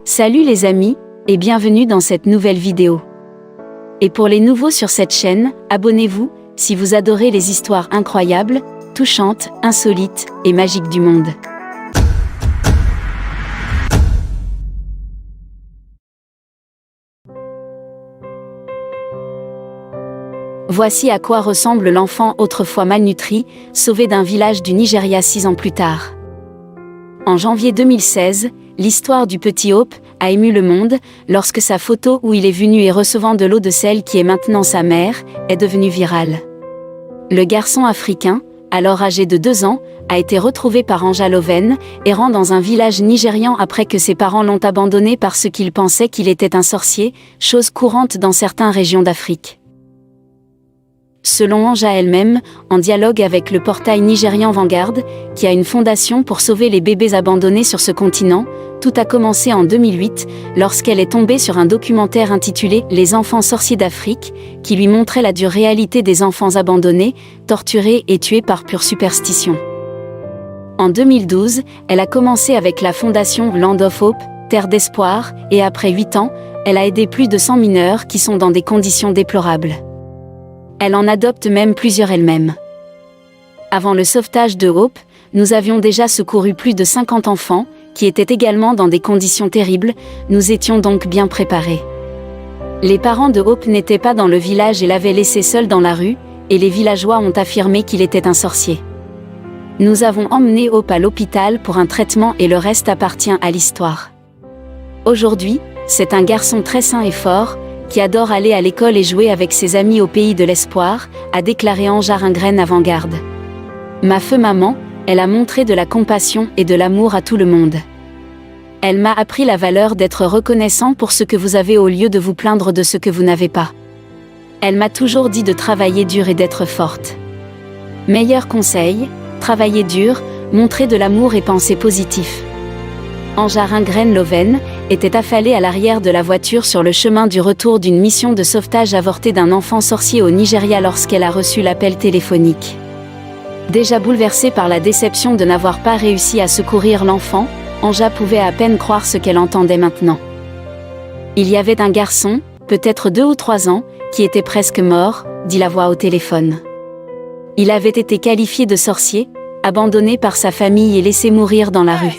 Salut les amis, et bienvenue dans cette nouvelle vidéo. Et pour les nouveaux sur cette chaîne, abonnez-vous, si vous adorez les histoires incroyables, touchantes, insolites et magiques du monde. Voici à quoi ressemble l'enfant autrefois malnutri, sauvé d'un village du Nigeria 6 ans plus tard. En janvier 2016, l'histoire du petit Hope a ému le monde, lorsque sa photo où il est venu et recevant de l'eau de celle qui est maintenant sa mère, est devenue virale. Le garçon africain, alors âgé de 2 ans, a été retrouvé par Anja Loven, errant dans un village nigérian après que ses parents l'ont abandonné parce qu'ils pensaient qu'il était un sorcier, chose courante dans certaines régions d'Afrique. Selon Anja elle-même, en dialogue avec le portail nigérian Vanguard, qui a une fondation pour sauver les bébés abandonnés sur ce continent, tout a commencé en 2008, lorsqu'elle est tombée sur un documentaire intitulé « Les enfants sorciers d'Afrique », qui lui montrait la dure réalité des enfants abandonnés, torturés et tués par pure superstition. En 2012, elle a commencé avec la fondation Land of Hope, Terre d'Espoir, et après 8 ans, elle a aidé plus de 100 mineurs qui sont dans des conditions déplorables. Elle en adopte même plusieurs elle-même. Avant le sauvetage de Hope, nous avions déjà secouru plus de 50 enfants, qui étaient également dans des conditions terribles, nous étions donc bien préparés. Les parents de Hope n'étaient pas dans le village et l'avaient laissé seul dans la rue, et les villageois ont affirmé qu'il était un sorcier. Nous avons emmené Hope à l'hôpital pour un traitement et le reste appartient à l'histoire. Aujourd'hui, c'est un garçon très sain et fort, qui adore aller à l'école et jouer avec ses amis au pays de l'espoir, a déclaré Anja Ringren à Vanguard. Ma feu maman, elle a montré de la compassion et de l'amour à tout le monde. Elle m'a appris la valeur d'être reconnaissant pour ce que vous avez au lieu de vous plaindre de ce que vous n'avez pas. Elle m'a toujours dit de travailler dur et d'être forte. Meilleur conseil, travailler dur, montrer de l'amour et penser positif. Anja Ringren Loven était affalée à l'arrière de la voiture sur le chemin du retour d'une mission de sauvetage avortée d'un enfant sorcier au Nigeria lorsqu'elle a reçu l'appel téléphonique. Déjà bouleversée par la déception de n'avoir pas réussi à secourir l'enfant, Anja pouvait à peine croire ce qu'elle entendait maintenant. Il y avait un garçon, peut-être 2 ou 3 ans, qui était presque mort, dit la voix au téléphone. Il avait été qualifié de sorcier, abandonné par sa famille et laissé mourir dans la rue.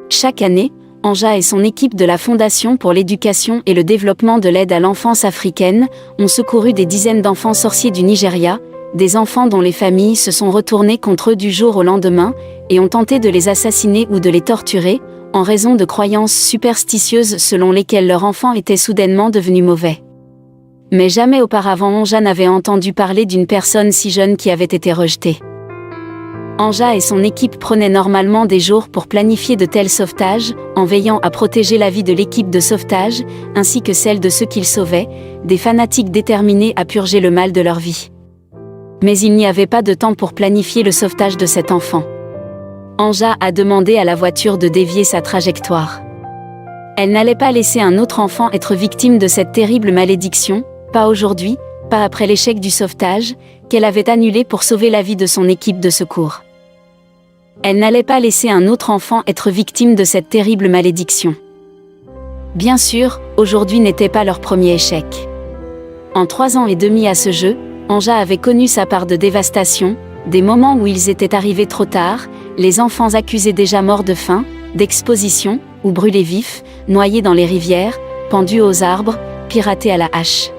Chaque année, Anja et son équipe de la Fondation pour l'éducation et le développement de l'aide à l'enfance africaine ont secouru des dizaines d'enfants sorciers du Nigeria, des enfants dont les familles se sont retournées contre eux du jour au lendemain et ont tenté de les assassiner ou de les torturer, en raison de croyances superstitieuses selon lesquelles leur enfant était soudainement devenu mauvais. Mais jamais auparavant Anja n'avait entendu parler d'une personne si jeune qui avait été rejetée. Anja et son équipe prenaient normalement des jours pour planifier de tels sauvetages, en veillant à protéger la vie de l'équipe de sauvetage, ainsi que celle de ceux qu'ils sauvaient, des fanatiques déterminés à purger le mal de leur vie. Mais il n'y avait pas de temps pour planifier le sauvetage de cet enfant. Anja a demandé à la voiture de dévier sa trajectoire. Elle n'allait pas laisser un autre enfant être victime de cette terrible malédiction, pas aujourd'hui, pas après l'échec du sauvetage, qu'elle avait annulé pour sauver la vie de son équipe de secours. Elle n'allait pas laisser un autre enfant être victime de cette terrible malédiction. Bien sûr, aujourd'hui n'était pas leur premier échec. En 3 ans et demi à ce jeu, Anja avait connu sa part de dévastation, des moments où ils étaient arrivés trop tard, les enfants accusés déjà morts de faim, d'exposition, ou brûlés vifs, noyés dans les rivières, pendus aux arbres, piratés à la hache.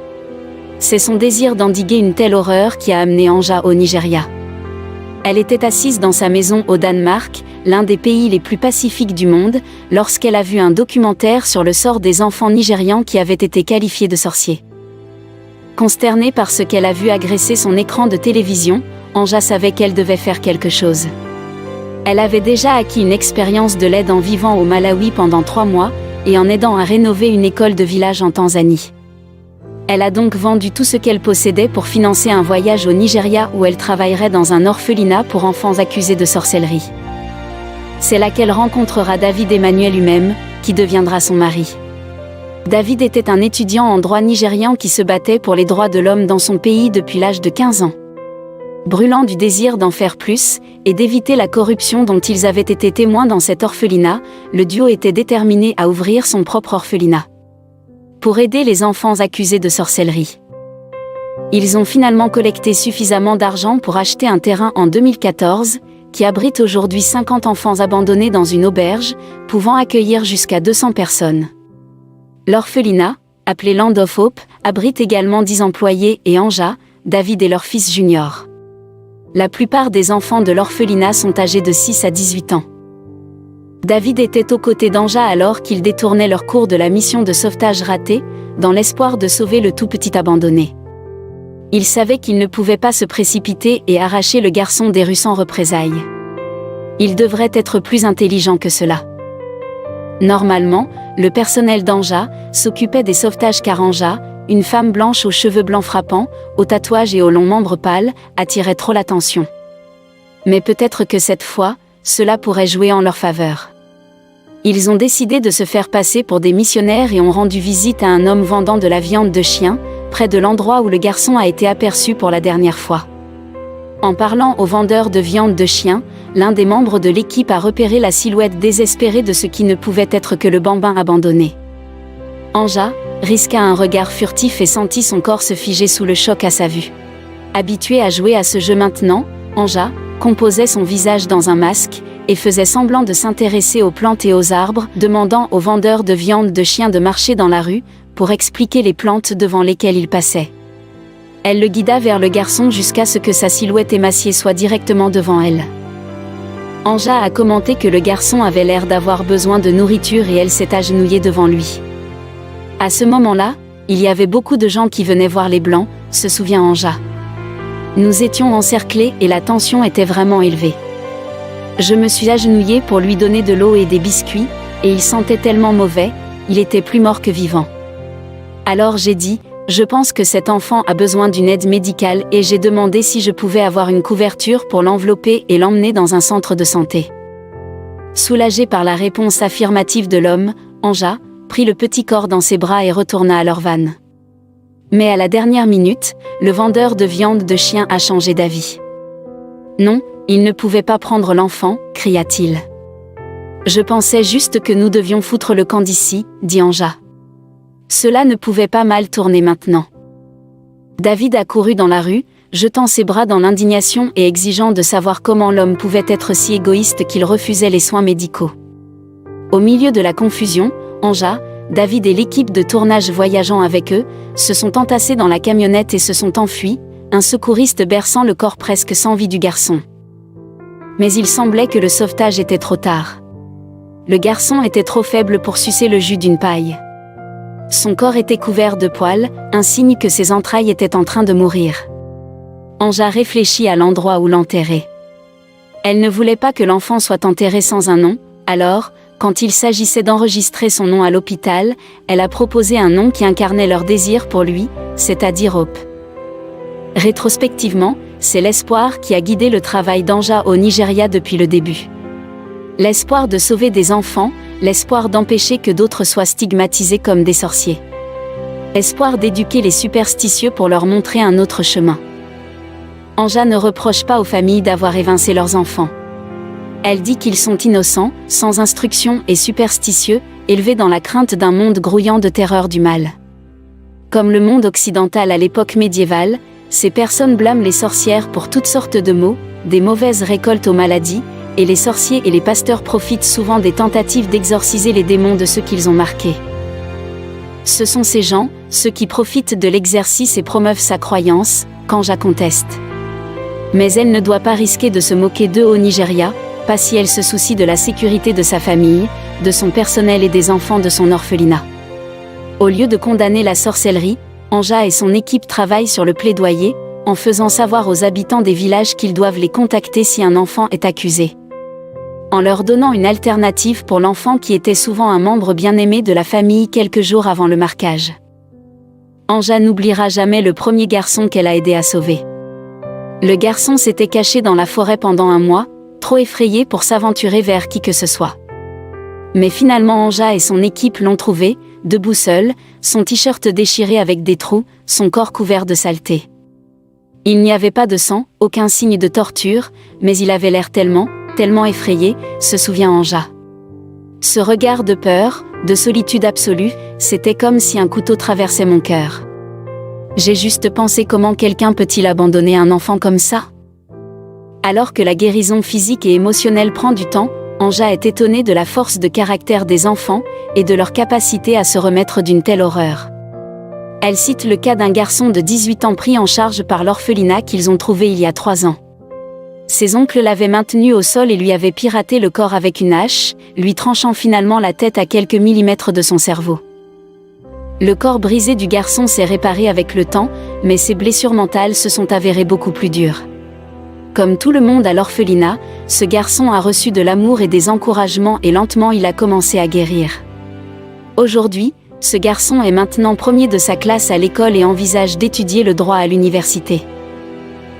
C'est son désir d'endiguer une telle horreur qui a amené Anja au Nigeria. Elle était assise dans sa maison au Danemark, l'un des pays les plus pacifiques du monde, lorsqu'elle a vu un documentaire sur le sort des enfants nigérians qui avaient été qualifiés de sorciers. Consternée par ce qu'elle a vu agresser son écran de télévision, Anja savait qu'elle devait faire quelque chose. Elle avait déjà acquis une expérience de l'aide en vivant au Malawi pendant 3 mois, et en aidant à rénover une école de village en Tanzanie. Elle a donc vendu tout ce qu'elle possédait pour financer un voyage au Nigeria où elle travaillerait dans un orphelinat pour enfants accusés de sorcellerie. C'est là qu'elle rencontrera David Emmanuel lui-même, qui deviendra son mari. David était un étudiant en droit nigérian qui se battait pour les droits de l'homme dans son pays depuis l'âge de 15 ans. Brûlant du désir d'en faire plus, et d'éviter la corruption dont ils avaient été témoins dans cet orphelinat, le duo était déterminé à ouvrir son propre orphelinat. Pour aider les enfants accusés de sorcellerie. Ils ont finalement collecté suffisamment d'argent pour acheter un terrain en 2014, qui abrite aujourd'hui 50 enfants abandonnés dans une auberge, pouvant accueillir jusqu'à 200 personnes. L'orphelinat, appelé Land of Hope, abrite également 10 employés et Anja, David et leur fils junior. La plupart des enfants de l'orphelinat sont âgés de 6 à 18 ans. David était aux côtés d'Anja alors qu'ils détournaient leur cours de la mission de sauvetage ratée, dans l'espoir de sauver le tout petit abandonné. Il savait qu'il ne pouvait pas se précipiter et arracher le garçon des rues sans représailles. Il devrait être plus intelligent que cela. Normalement, le personnel d'Anja s'occupait des sauvetages car Anja, une femme blanche aux cheveux blancs frappants, aux tatouages et aux longs membres pâles, attirait trop l'attention. Mais peut-être que cette fois, cela pourrait jouer en leur faveur. Ils ont décidé de se faire passer pour des missionnaires et ont rendu visite à un homme vendant de la viande de chien, près de l'endroit où le garçon a été aperçu pour la dernière fois. En parlant au vendeur de viande de chien, l'un des membres de l'équipe a repéré la silhouette désespérée de ce qui ne pouvait être que le bambin abandonné. Anja risqua un regard furtif et sentit son corps se figer sous le choc à sa vue. Habituée à jouer à ce jeu maintenant, Anja composait son visage dans un masque et faisait semblant de s'intéresser aux plantes et aux arbres, demandant au vendeur de viande de chien de marcher dans la rue pour expliquer les plantes devant lesquelles il passait. Elle le guida vers le garçon jusqu'à ce que sa silhouette émaciée soit directement devant elle. Anja a commenté que le garçon avait l'air d'avoir besoin de nourriture et elle s'est agenouillée devant lui. À ce moment-là, il y avait beaucoup de gens qui venaient voir les Blancs, se souvient Anja. Nous étions encerclés et la tension était vraiment élevée. Je me suis agenouillée pour lui donner de l'eau et des biscuits, et il sentait tellement mauvais, il était plus mort que vivant. Alors j'ai dit, je pense que cet enfant a besoin d'une aide médicale et j'ai demandé si je pouvais avoir une couverture pour l'envelopper et l'emmener dans un centre de santé. Soulagée par la réponse affirmative de l'homme, Anja prit le petit corps dans ses bras et retourna à leur van. Mais à la dernière minute, le vendeur de viande de chien a changé d'avis. Non, il ne pouvait pas prendre l'enfant, cria-t-il. Je pensais juste que nous devions foutre le camp d'ici, dit Anja. Cela ne pouvait pas mal tourner maintenant. David a couru dans la rue, jetant ses bras dans l'indignation et exigeant de savoir comment l'homme pouvait être si égoïste qu'il refusait les soins médicaux. Au milieu de la confusion, Anja, David et l'équipe de tournage voyageant avec eux, se sont entassés dans la camionnette et se sont enfuis, un secouriste berçant le corps presque sans vie du garçon. Mais il semblait que le sauvetage était trop tard. Le garçon était trop faible pour sucer le jus d'une paille. Son corps était couvert de poils, un signe que ses entrailles étaient en train de mourir. Anja réfléchit à l'endroit où l'enterrer. Elle ne voulait pas que l'enfant soit enterré sans un nom, alors, quand il s'agissait d'enregistrer son nom à l'hôpital, elle a proposé un nom qui incarnait leur désir pour lui, c'est-à-dire Hope. Rétrospectivement, c'est l'espoir qui a guidé le travail d'Anja au Nigeria depuis le début. L'espoir de sauver des enfants, l'espoir d'empêcher que d'autres soient stigmatisés comme des sorciers. L'espoir d'éduquer les superstitieux pour leur montrer un autre chemin. Anja ne reproche pas aux familles d'avoir évincé leurs enfants. Elle dit qu'ils sont innocents, sans instruction et superstitieux, élevés dans la crainte d'un monde grouillant de terreur du mal. Comme le monde occidental à l'époque médiévale, ces personnes blâment les sorcières pour toutes sortes de maux, des mauvaises récoltes aux maladies, et les sorciers et les pasteurs profitent souvent des tentatives d'exorciser les démons de ceux qu'ils ont marqués. Ce sont ces gens, ceux qui profitent de l'exercice et promeuvent sa croyance, qu'Anja conteste. Mais elle ne doit pas risquer de se moquer d'eux au Nigeria, pas si elle se soucie de la sécurité de sa famille, de son personnel et des enfants de son orphelinat. Au lieu de condamner la sorcellerie, Anja et son équipe travaillent sur le plaidoyer, en faisant savoir aux habitants des villages qu'ils doivent les contacter si un enfant est accusé. En leur donnant une alternative pour l'enfant qui était souvent un membre bien-aimé de la famille quelques jours avant le marquage. Anja n'oubliera jamais le premier garçon qu'elle a aidé à sauver. Le garçon s'était caché dans la forêt pendant un mois, trop effrayé pour s'aventurer vers qui que ce soit. Mais finalement Anja et son équipe l'ont trouvé, debout seul, son t-shirt déchiré avec des trous, son corps couvert de saleté. Il n'y avait pas de sang, aucun signe de torture, mais il avait l'air tellement effrayé, se souvient Anja. Ce regard de peur, de solitude absolue, c'était comme si un couteau traversait mon cœur. J'ai juste pensé comment quelqu'un peut-il abandonner un enfant comme ça ? Alors que la guérison physique et émotionnelle prend du temps, Anja est étonnée de la force de caractère des enfants et de leur capacité à se remettre d'une telle horreur. Elle cite le cas d'un garçon de 18 ans pris en charge par l'orphelinat qu'ils ont trouvé il y a 3 ans. Ses oncles l'avaient maintenu au sol et lui avaient piraté le corps avec une hache, lui tranchant finalement la tête à quelques millimètres de son cerveau. Le corps brisé du garçon s'est réparé avec le temps, mais ses blessures mentales se sont avérées beaucoup plus dures. Comme tout le monde à l'orphelinat, ce garçon a reçu de l'amour et des encouragements et lentement il a commencé à guérir. Aujourd'hui, ce garçon est maintenant premier de sa classe à l'école et envisage d'étudier le droit à l'université.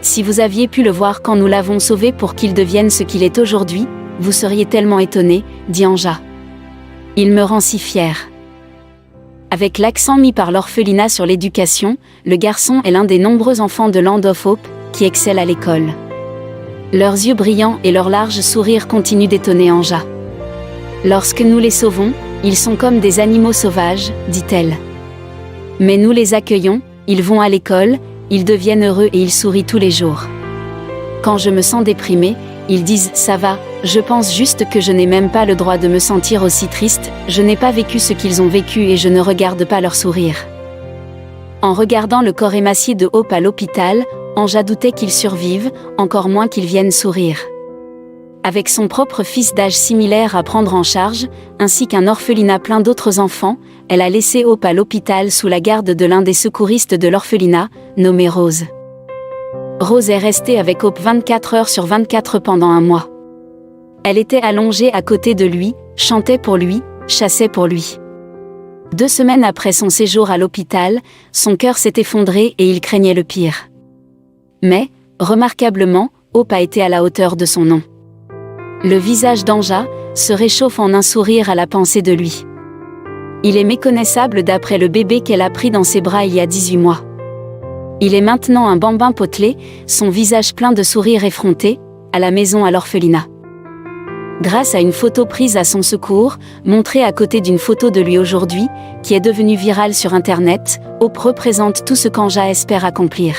Si vous aviez pu le voir quand nous l'avons sauvé pour qu'il devienne ce qu'il est aujourd'hui, vous seriez tellement étonné, dit Anja. Il me rend si fière. Avec l'accent mis par l'orphelinat sur l'éducation, le garçon est l'un des nombreux enfants de Land of Hope qui excellent à l'école. Leurs yeux brillants et leurs larges sourires continuent d'étonner Anja. Lorsque nous les sauvons, ils sont comme des animaux sauvages, dit-elle. Mais nous les accueillons, ils vont à l'école, ils deviennent heureux et ils sourient tous les jours. Quand je me sens déprimée, ils disent « ça va, je pense juste que je n'ai même pas le droit de me sentir aussi triste, je n'ai pas vécu ce qu'ils ont vécu et je ne regarde pas leur sourire. » En regardant le corps émacié de Hope à l'hôpital, Anja doutait qu'il survive, encore moins qu'il vienne sourire. Avec son propre fils d'âge similaire à prendre en charge, ainsi qu'un orphelinat plein d'autres enfants, elle a laissé Hope à l'hôpital sous la garde de l'un des secouristes de l'orphelinat, nommé Rose. Rose est restée avec Hope 24 heures sur 24 pendant 1 mois. Elle était allongée à côté de lui, chantait pour lui, chassait pour lui. 2 semaines après son séjour à l'hôpital, son cœur s'est effondré et il craignait le pire. Mais, remarquablement, Hope a été à la hauteur de son nom. Le visage d'Anja se réchauffe en un sourire à la pensée de lui. Il est méconnaissable d'après le bébé qu'elle a pris dans ses bras il y a 18 mois. Il est maintenant un bambin potelé, son visage plein de sourires effrontés, à la maison à l'orphelinat. Grâce à une photo prise à son secours, montrée à côté d'une photo de lui aujourd'hui, qui est devenue virale sur Internet, Hope représente tout ce qu'Anja espère accomplir.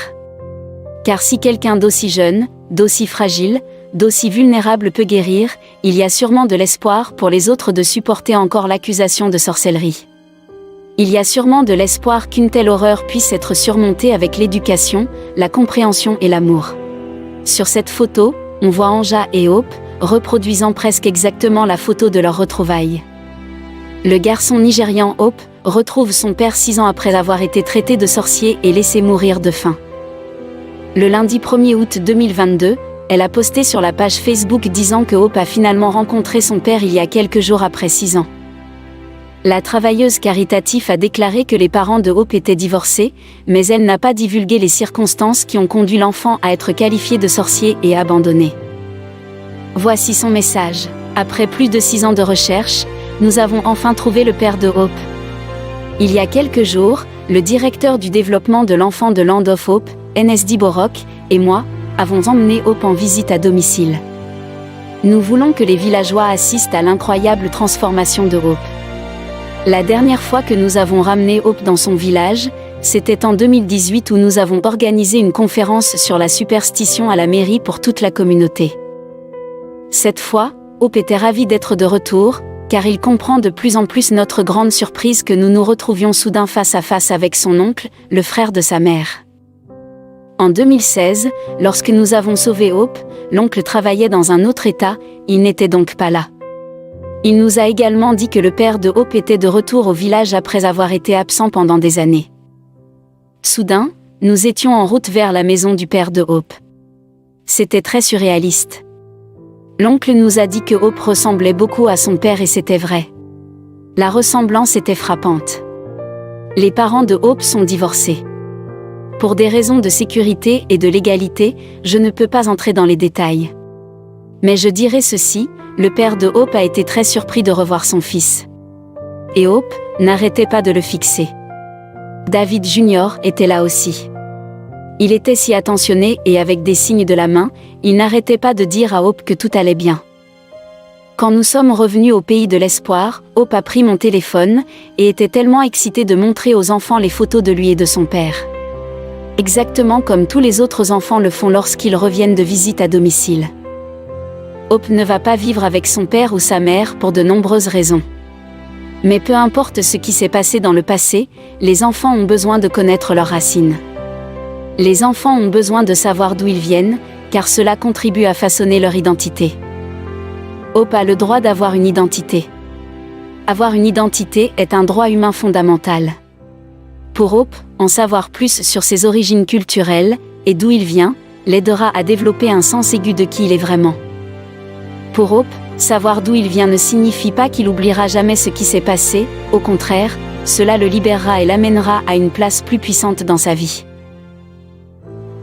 Car si quelqu'un d'aussi jeune, d'aussi fragile, d'aussi vulnérable peut guérir, il y a sûrement de l'espoir pour les autres de supporter encore l'accusation de sorcellerie. Il y a sûrement de l'espoir qu'une telle horreur puisse être surmontée avec l'éducation, la compréhension et l'amour. Sur cette photo, on voit Anja et Hope, reproduisant presque exactement la photo de leur retrouvaille. Le garçon nigérian Hope retrouve son père 6 ans après avoir été traité de sorcier et laissé mourir de faim. Le lundi 1er août 2022, elle a posté sur la page Facebook disant que Hope a finalement rencontré son père il y a quelques jours après 6 ans. La travailleuse caritative a déclaré que les parents de Hope étaient divorcés, mais elle n'a pas divulgué les circonstances qui ont conduit l'enfant à être qualifié de sorcier et abandonné. Voici son message. Après plus de 6 ans de recherche, nous avons enfin trouvé le père de Hope. Il y a quelques jours, le directeur du développement de l'enfant de Land of Hope, NSD Borok, et moi, avons emmené Hope en visite à domicile. Nous voulons que les villageois assistent à l'incroyable transformation de Hope. La dernière fois que nous avons ramené Hope dans son village, c'était en 2018 où nous avons organisé une conférence sur la superstition à la mairie pour toute la communauté. Cette fois, Hope était ravi d'être de retour, car il comprend de plus en plus notre grande surprise que nous nous retrouvions soudain face à face avec son oncle, le frère de sa mère. En 2016, lorsque nous avons sauvé Hope, l'oncle travaillait dans un autre état, il n'était donc pas là. Il nous a également dit que le père de Hope était de retour au village après avoir été absent pendant des années. Soudain, nous étions en route vers la maison du père de Hope. C'était très surréaliste. L'oncle nous a dit que Hope ressemblait beaucoup à son père et c'était vrai. La ressemblance était frappante. Les parents de Hope sont divorcés. Pour des raisons de sécurité et de légalité, je ne peux pas entrer dans les détails. Mais je dirais ceci, le père de Hope a été très surpris de revoir son fils. Et Hope n'arrêtait pas de le fixer. David Jr. était là aussi. Il était si attentionné et avec des signes de la main, il n'arrêtait pas de dire à Hope que tout allait bien. Quand nous sommes revenus au pays de l'espoir, Hope a pris mon téléphone et était tellement excité de montrer aux enfants les photos de lui et de son père. Exactement comme tous les autres enfants le font lorsqu'ils reviennent de visite à domicile. Hope ne va pas vivre avec son père ou sa mère pour de nombreuses raisons. Mais peu importe ce qui s'est passé dans le passé, les enfants ont besoin de connaître leurs racines. Les enfants ont besoin de savoir d'où ils viennent, car cela contribue à façonner leur identité. Hope a le droit d'avoir une identité. Avoir une identité est un droit humain fondamental. Pour Hope, en savoir plus sur ses origines culturelles, et d'où il vient, l'aidera à développer un sens aigu de qui il est vraiment. Pour Hope, savoir d'où il vient ne signifie pas qu'il oubliera jamais ce qui s'est passé, au contraire, cela le libérera et l'amènera à une place plus puissante dans sa vie.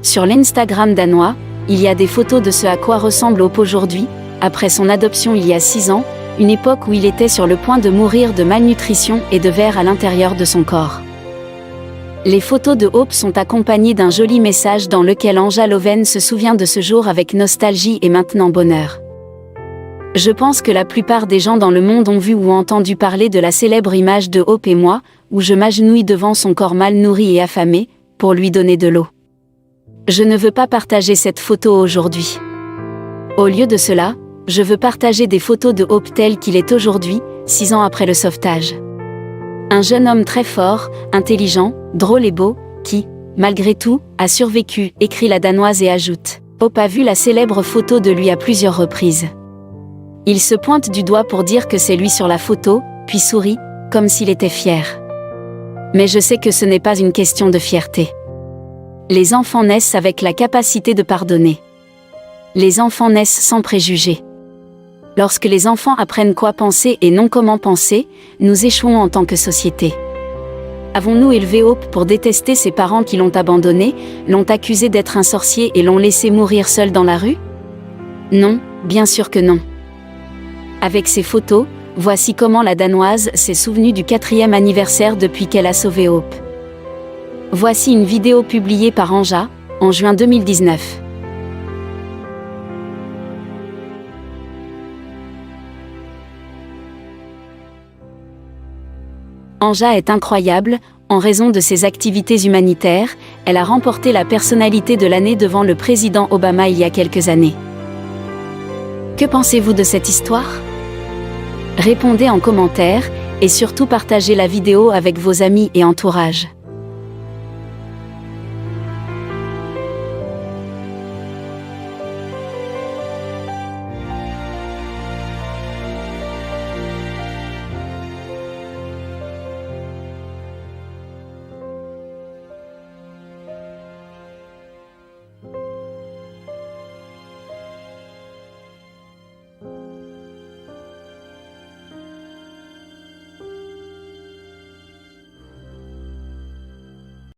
Sur l'Instagram danois, il y a des photos de ce à quoi ressemble Hope aujourd'hui, après son adoption il y a 6 ans, une époque où il était sur le point de mourir de malnutrition et de vers à l'intérieur de son corps. Les photos de Hope sont accompagnées d'un joli message dans lequel Anja Loven se souvient de ce jour avec nostalgie et maintenant bonheur. Je pense que la plupart des gens dans le monde ont vu ou entendu parler de la célèbre image de Hope et moi, où je m'agenouille devant son corps mal nourri et affamé, pour lui donner de l'eau. Je ne veux pas partager cette photo aujourd'hui. Au lieu de cela, je veux partager des photos de Hope tel qu'il est aujourd'hui, 6 ans après le sauvetage. Un jeune homme très fort, intelligent, drôle et beau, qui, malgré tout, a survécu, écrit la Danoise et ajoute. Hope a vu la célèbre photo de lui à plusieurs reprises. Il se pointe du doigt pour dire que c'est lui sur la photo, puis sourit, comme s'il était fier. Mais je sais que ce n'est pas une question de fierté. Les enfants naissent avec la capacité de pardonner. Les enfants naissent sans préjugés. Lorsque les enfants apprennent quoi penser et non comment penser, nous échouons en tant que société. Avons-nous élevé Hope pour détester ses parents qui l'ont abandonné, l'ont accusé d'être un sorcier et l'ont laissé mourir seul dans la rue? Non, bien sûr que non. Avec ces photos, voici comment la Danoise s'est souvenue du 4e anniversaire depuis qu'elle a sauvé Hope. Voici une vidéo publiée par Anja, en juin 2019. Anja est incroyable, en raison de ses activités humanitaires, elle a remporté la personnalité de l'année devant le président Obama il y a quelques années. Que pensez-vous de cette histoire? Répondez en commentaire, et surtout partagez la vidéo avec vos amis et entourage.